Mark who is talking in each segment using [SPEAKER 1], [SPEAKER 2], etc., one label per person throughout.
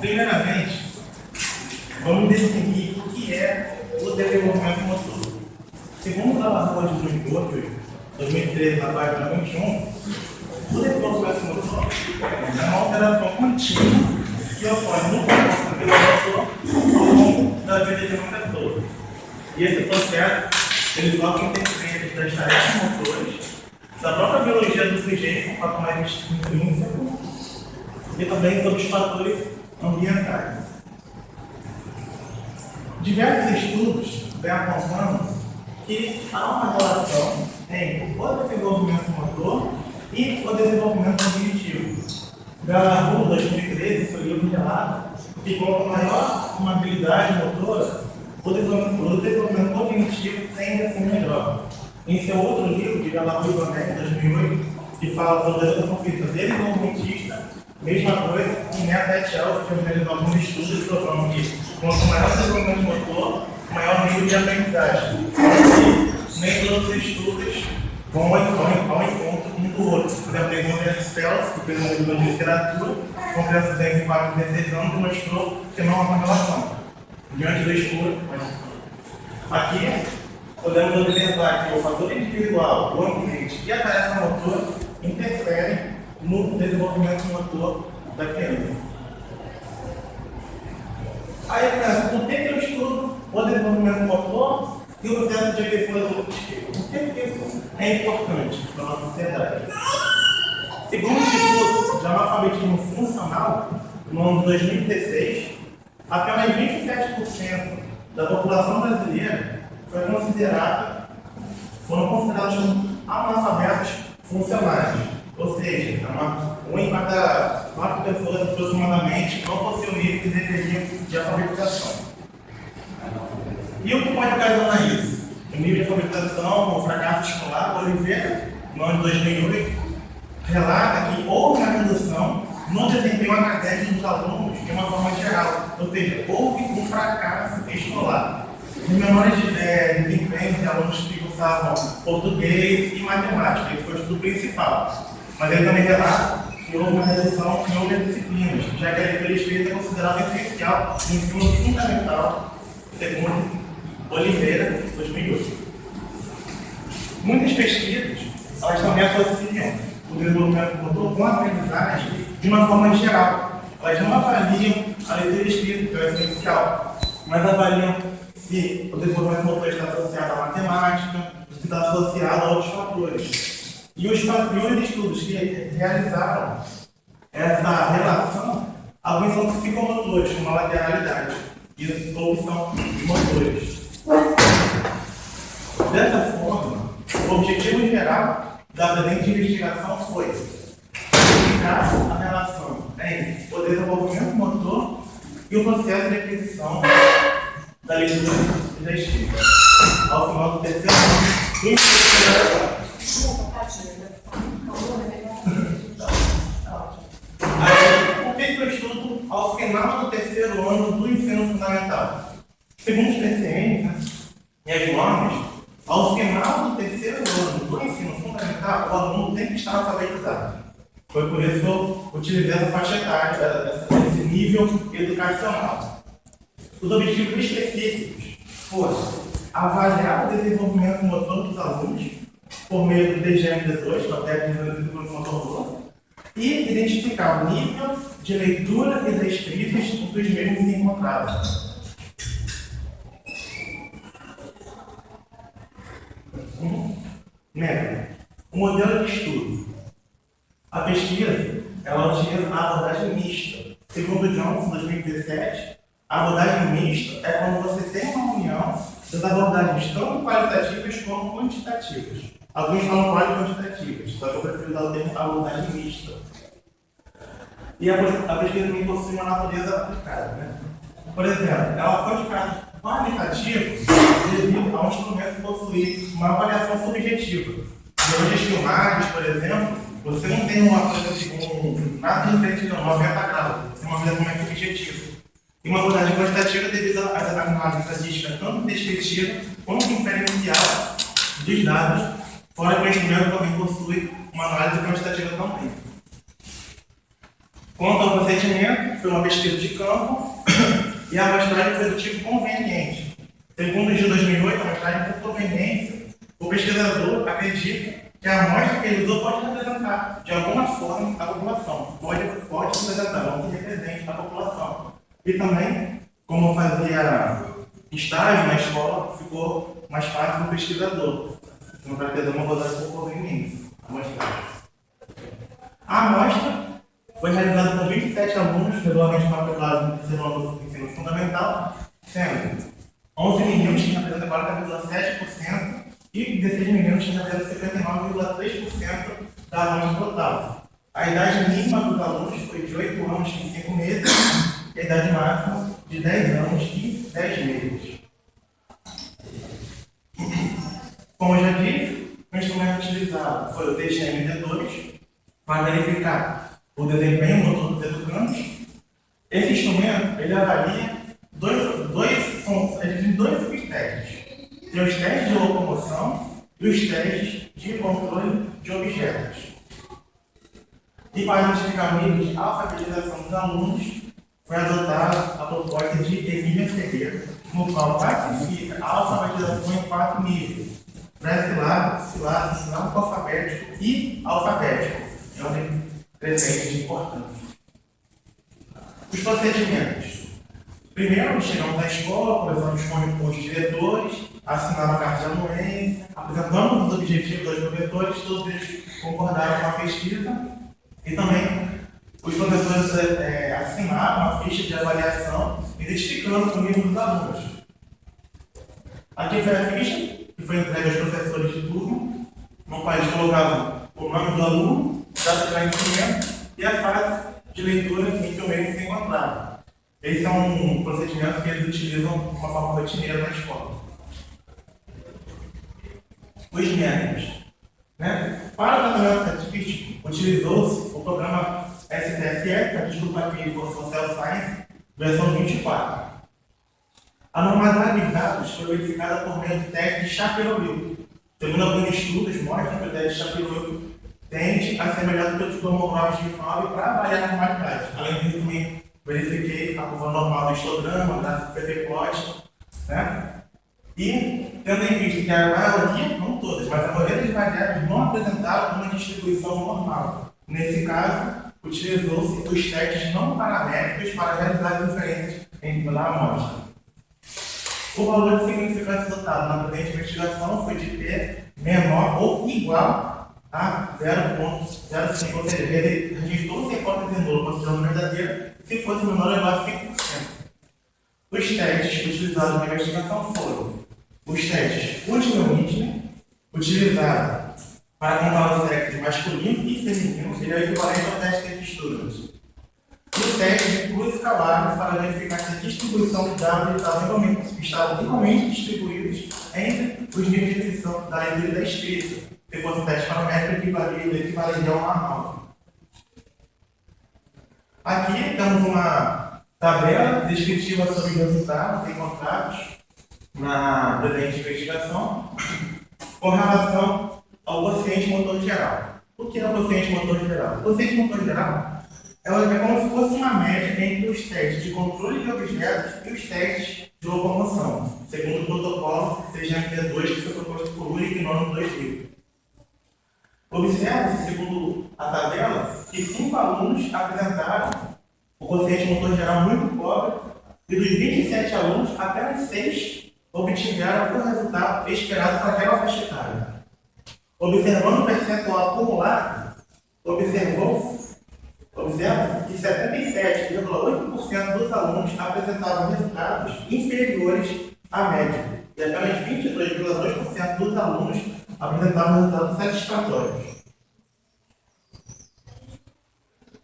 [SPEAKER 1] Primeiramente, vamos definir o que é o desenvolvimento motor. Segundo a Rua de 2013, na página 21, o desenvolvimento motor é uma alteração contínua que ocorre no comportamento motor ao longo da vida de uma pessoa. E esse processo ele toca interferências das tarefas motores, da própria biologia do sujeito, um fato mais intrínseco, e também sobre os fatores ambientais. Diversos estudos vêm apontando que há uma relação entre o desenvolvimento motor e o desenvolvimento cognitivo. Galarru, 2013, seu livro relata que com maior habilidade motora, o desenvolvimento cognitivo tende a ser melhor. Em seu outro livro, de Galarru e Bonet, 2008, que fala sobre a educação física desenvolvimentista, mesma coisa, em Meta et al., que realizou alguns estudos provando que quanto maior o desenvolvimento motor, maior nível de aprendizagem. E nem todos os estudos vão ao encontro um do outro. Por exemplo, tem uma Spells, que fez um livro de literatura, com crianças de 4 e 16 anos, e mostrou que não há uma relação. Diante do estudo, aqui podemos observar que o fator individual, o ambiente e a tarefa motora interferem no desenvolvimento motor da criança. Aí, por que eu estudo o desenvolvimento motor e o processo de aquecimento cognitivo? Por que isso é importante para a nossa sociedade? Segundo o Instituto de Analfabetismo Funcional, no ano de 2016, apenas 27% da população brasileira foram considerados analfabetos funcionais. Ou seja, um em cada 4 pessoas aproximadamente não possui o nível que deveria de alfabetização. E o que pode ocasionar isso? O nível de alfabetização, o fracasso escolar, Oliveira, no ano de 2008, relata que houve uma redução no desempenho acadêmico dos alunos de uma forma geral. Ou seja, houve um fracasso escolar. Os menores desempenhos de alunos que cursavam português e matemática, esse foi o estudo principal. Mas ele também relata que houve uma redução em outras disciplinas, já que a leitura escrita é considerada essencial no ensino fundamental, segundo Oliveira, 2008. Muitas pesquisas elas também associam o desenvolvimento motor com a aprendizagem de uma forma geral. Elas não avaliam a leitura escrita, que é essencial, mas avaliam se o desenvolvimento motor está associado à matemática, se está associado a outros fatores. E os estudos que realizaram essa relação, alguns são psicomotores, como a lateralidade, e outros são motores. Dessa forma, o objetivo geral da presente investigação foi verificar a relação entre o desenvolvimento motor e o processo de aquisição da leitura e da escrita. Ao final do terceiro ano, do ensino. Por que eu estudo ao final do terceiro ano do ensino fundamental? Segundo os TCNs e as normas, ao final do terceiro ano do ensino fundamental, o aluno tem que estar alfabetizado. Foi por isso que eu utilizei essa faixa etária, esse nível educacional. Os objetivos específicos foram avaliar o desenvolvimento motor dos alunos por meio do DGM-18, que é o técnico de desenvolvimento motor, e identificar o nível de leitura e da escrita em que os mesmos se encontravam. O modelo de estudo. A pesquisa ela utiliza a abordagem mista. Segundo Johnson, 2017, a abordagem mista é quando você tem uma união das abordagens tanto qualitativas como quantitativas. Alguns falam quali-quantitativas, só que eu prefiro usar o termo abordagem mista. E a pesquisa também possui uma natureza aplicada. Né? Por exemplo, ela foi de caráter qualitativo devido a um instrumento possuir uma avaliação subjetiva. Durante as filmagens, por exemplo, você não tem uma coisa nada diferente de 90 graus, você tem uma avaliação mais subjetiva. E uma abordagem quantitativa devido às análises estatísticas tanto descritiva quanto inferencial dos dados, fora que o instrumento também possui uma análise quantitativa também. Quanto ao procedimento, foi uma pesquisa de campo e a amostragem foi do tipo conveniente. Segundo o GIL 2008, a amostragem por conveniência, o pesquisador acredita que a amostra que ele usou pode representar, de alguma forma, a população. Pode representar, não que represente a população. E também, como fazia estágio na escola, ficou mais fácil para o pesquisador. Não vai ter uma abordagem por conveniência, a amostragem. A amostra foi realizada por 27 alunos, regularmente matriculados no terceiro ano do ensino fundamental, sendo 11 meninos que representam 40,7% e 16 meninos que representam 59,3% da amostra total. A idade mínima dos alunos foi de 8 anos e 5 meses e a idade máxima de 10 anos e 10 meses. Como eu já disse, o instrumento utilizado foi o TGM-D2 para verificar o desempenho motor dos educandos. Esse instrumento ele avalia dois subtestes. Tem os testes de locomoção e os testes de controle de objetos. E para identificar o nível de alfabetização dos alunos, foi adotada a proposta de Emília Ferreira, no qual classifica a alfabetização em 4 níveis: pré-silábico, silábico, silábico alfabético e alfabético. É um presente importante. Os procedimentos. Primeiro, chegamos à escola, conversamos com os diretores, assinamos a carta de anuência, apresentamos os objetivos dos professores, todos eles concordaram com a pesquisa e também os professores assinaram uma ficha de avaliação identificando o nível dos alunos. Aqui foi a ficha que foi entregue aos professores de turno, no qual eles colocavam o nome do aluno, data de nascimento e a fase de leitura em que o mesmo se encontrava. Esse é um procedimento que eles utilizam de uma forma rotineira na escola. Os métodos. Para o tratamento estatístico, utilizou-se o programa STFE, que é a Desculpativa for Social Science, versão 24. A normalidade de dados foi verificada por meio do teste de Shapiro-Wilk. Segundo alguns estudos, mostram que o teste de Shapiro-Wilk tende a ser melhor do que o tipo homográfico de 9 para avaliar a normalidade. Além disso, também verifiquei a curva normal do histograma, gráfico PP-plot, E, tendo em vista que a maioria, não todas, mas a maioria das variáveis não apresentaram uma distribuição normal. Nesse caso, utilizou-se os testes não paramétricos para realizar as diferenças entre a amostra. O valor de significância adotado na presente investigação foi de P menor ou igual a 0,05, ou seja, ele rejeitou a hipótese nula considerando verdadeira se fosse menor ou igual a 5%. Os testes utilizados na investigação foram os testes Whitney, utilizado para contar o sexo masculino e feminino, ele é equivalente ao teste de Student. E o teste de cruz escalar para verificar se a distribuição de dados estavam igualmente distribuídos entre os níveis de aquisição da leitura e da escrita. Se fosse um teste paramétrico, equivaleria ao normal. Aqui temos uma tabela descritiva sobre os resultados encontrados na presente investigação com relação ao quociente motor geral. O que é o quociente motor geral? O quociente motor geral é como se fosse uma média entre os testes de controle de objetos e os testes de locomoção, segundo o protocolo CGMP2 que foi proposto por Ulrich no 2000. Observe-se, segundo a tabela, que 5 alunos apresentaram o quociente motor geral muito pobre e dos 27 alunos, apenas 6 obtiveram o resultado esperado para aquela faixa etária. Observando o percentual acumulado, observa que 77,8% dos alunos apresentavam resultados inferiores à média e apenas 22,2% dos alunos apresentavam resultados satisfatórios.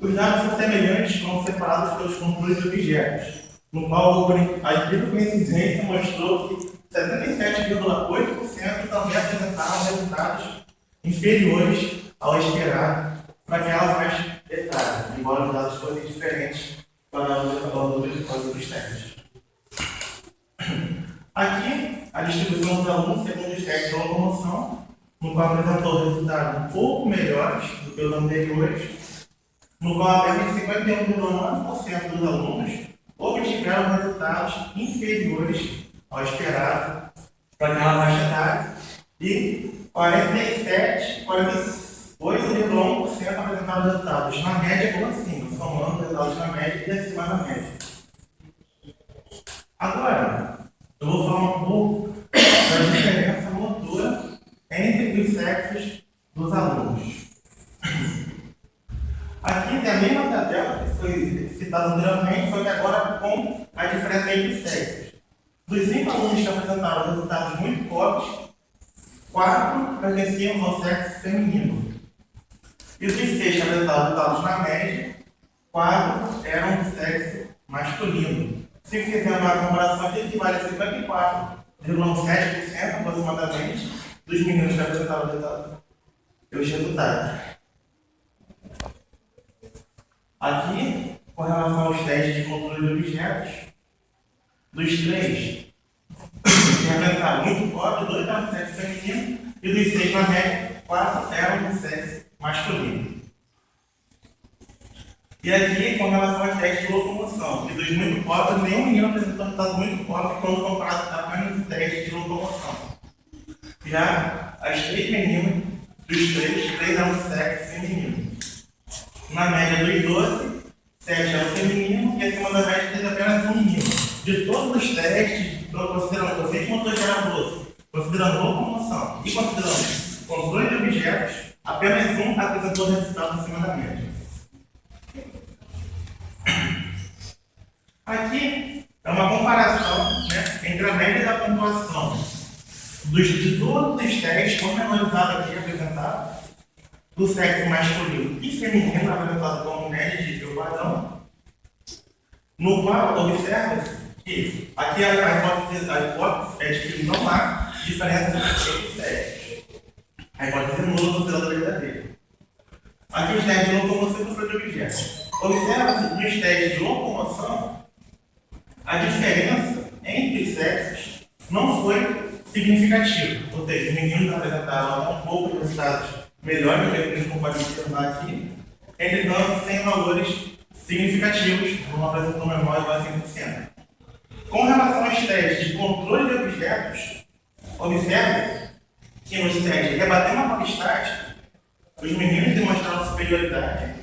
[SPEAKER 1] Os dados são semelhantes quando separados pelos controles de objetos, no qual a incrível coincidência mostrou que 77,8% também apresentavam resultados inferiores ao esperado para aquela faixa etária, embora os dados fossem diferentes para os outros testes. Aqui, a distribuição dos alunos segundo os testes de locomoção, no qual apresentou resultados um pouco melhores do que os anteriores, no qual apenas 51,9% dos alunos obtiveram resultados inferiores ao esperado para aquela faixa etária e 48,1% apresentaram resultados na média ou acima, somando resultados na média e acima da média. Agora, eu vou falar um pouco da diferença motora entre os sexos dos alunos. Aqui tem a mesma tabela que foi citada anteriormente, só que agora com a diferença entre os sexos. Dos 5 alunos que apresentaram resultados muito pobres, 4 pertenciam ao sexo feminino. E dos 6 que apresentaram resultados na média, 4 eram do sexo masculino. Se fizer uma comparação aqui, equivale a 54,7% aproximadamente dos meninos que apresentaram os resultados. Aqui, com relação aos testes de controle de objetos, dos 3 que apresentaram muito pobre, 2 eram do sexo feminino, e dos 6 na média, 4 eram do sexo masculino. E aqui, com relação aos testes de locomoção, que dos muito pobres, nenhum menino apresentou resultado muito pobre quando comparado apenas com testes de locomoção. Já as 3 meninas, dos 3 eram do sexo feminino. Na média dos 12, 7 é o feminino e acima da média tem apenas um menino. De todos os testes, considerando vocês motor gerador, considerando locomoção e considerando controle de objetos, apenas um apresentou resultado acima da média. Aqui é uma comparação, né, entre a média da pontuação de todos os testes pormenorizados aqui apresentados, do sexo masculino e feminino, apresentado como média de nível padrão, no qual observa-se que aqui a hipótese é de que não há diferença entre os testes. A hipótese nula considerada verdadeira. Aqui os testes de locomoção e controle de objetos. Observa-se nos testes de locomoção a diferença entre os sexos não foi significativa, ou seja, os meninos apresentaram um pouco de resultados melhores do que a gente pode observar aqui, entretanto, sem valores significativos, não apresentou menor igual a 100%. Com relação aos testes de controle de objetos, observe que nos testes de rebater uma prova estática, os meninos demonstraram superioridade.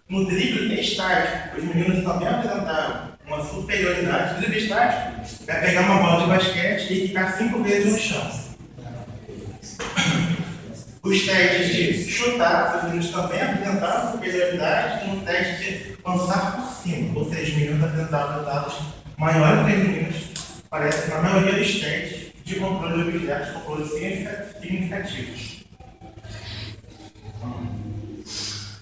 [SPEAKER 1] No drible estático, os meninos também apresentaram uma superioridade. O drible estático é pegar uma bola de basquete e ficar 5 vezes no chão. Os testes de chutar, os meninos também apresentaram superioridade no teste de lançar por cima, ou seja, os meninos apresentaram resultados maiores do que os meninos, parece que na maioria dos testes de controle de objetos, controle significativos.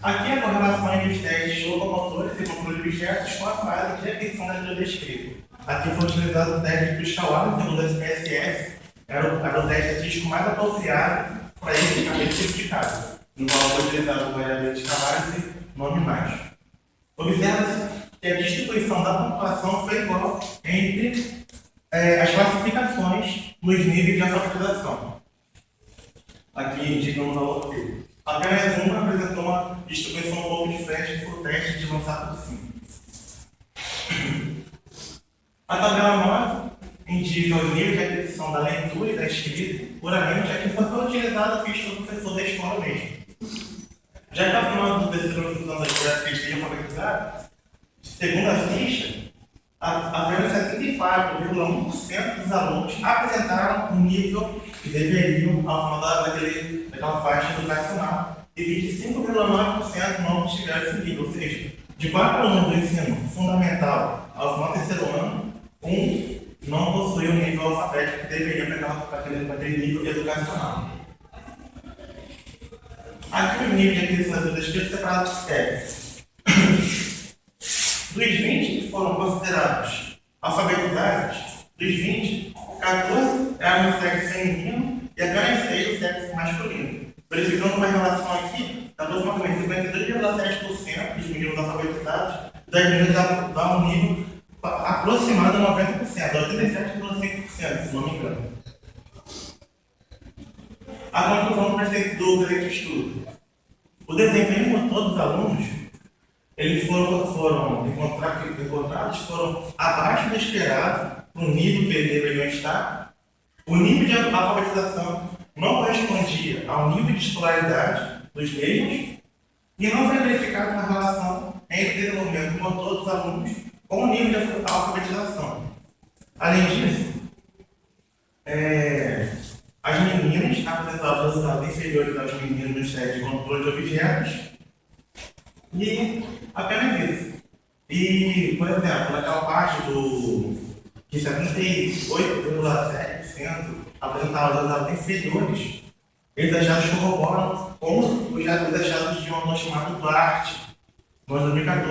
[SPEAKER 1] Aqui a correlação entre os testes de locomotores e controle de objetos com a fase de aquisição da teoria descrita. Aqui foi utilizado o teste de Crystal-Walker, que no SPSS era o teste estatístico mais apropriado para esse tipo de caso, no qual foi utilizado variáveis escalares e nominais. Observa-se que a distribuição da pontuação foi igual entre as classificações nos níveis de alfabetização. Aqui indica um valor dele. Apenas uma apresentou uma distribuição um pouco diferente que foi o teste de lançar por cima. A tabela 9 indica o nível de aquisição da leitura e da escrita, puramente aqui só foi utilizado a ficha do professor da escola mesmo. Já que ao final do terceiro ano da ficha de alfabetizado, segundo a ficha, apenas 74,1% dos alunos apresentaram o nível que deveriam ao final daquela faixa educacional e 25,9% não tiveram esse nível, ou seja, de 4 alunos do ensino fundamental ao final do terceiro ano, um não possuía o nível alfabético que deveria para aquele nível educacional. Aqui o nível de aquisição das escritas separado dos sexos. Dos 20 que foram considerados alfabetizados, dos 20, 14 eram do sexo feminino e apenas 6 do sexo masculino. Verificando uma relação aqui, aproximadamente 52,7% dos meninos alfabetizados, das meninas dá um nível aproximado de 90%, 87,5%, se não me engano. A conclusão para ter dúvida desse estudo. O desempenho motor dos alunos eles foram encontrados foram abaixo do esperado, no nível que eles deveriam estar. O nível de alfabetização não correspondia ao nível de escolaridade dos mesmos e não foi verificada uma relação entre o desenvolvimento motor dos alunos com o nível de alfabetização. Além disso, as meninas apresentavam resultados inferiores aos meninos nos testes de controle de objetos e apenas isso. E, por exemplo, naquela parte que 78,7% apresentavam resultados inferiores, esses achados corroboram com os achados de um autor chamado Duarte, no ano 2014.